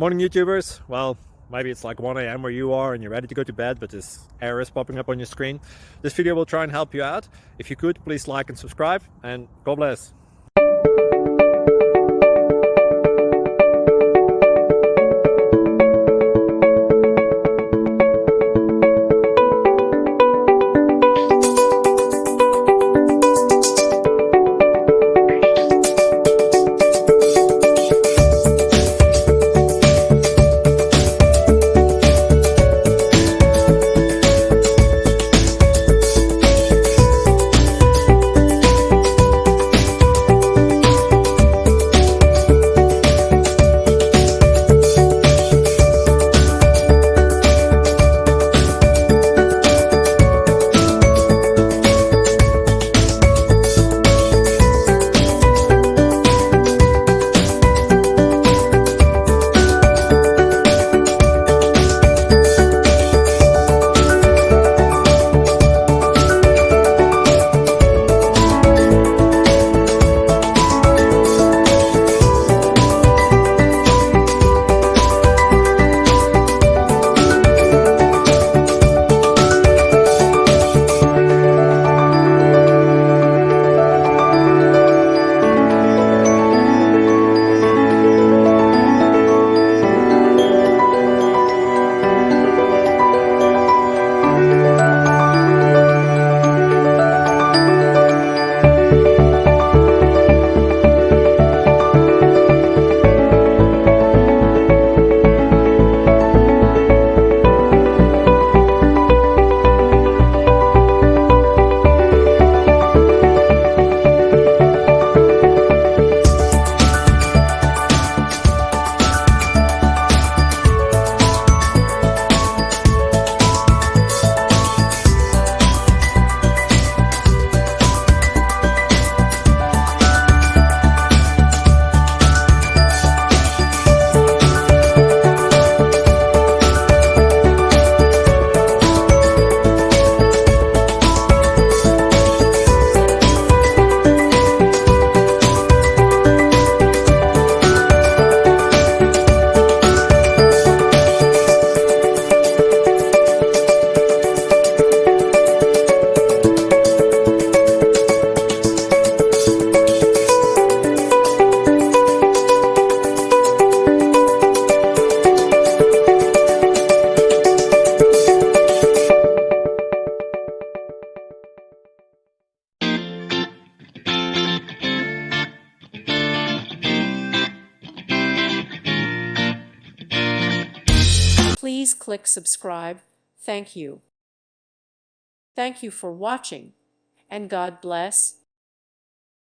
Morning YouTubers. Well, maybe it's like 1 a.m. where you are and you're ready to go to bed, but this error is popping up on your screen. This video will try and help you out. If you could, please like and subscribe, and God bless. Please click subscribe. Thank you. Thank you for watching, and God bless.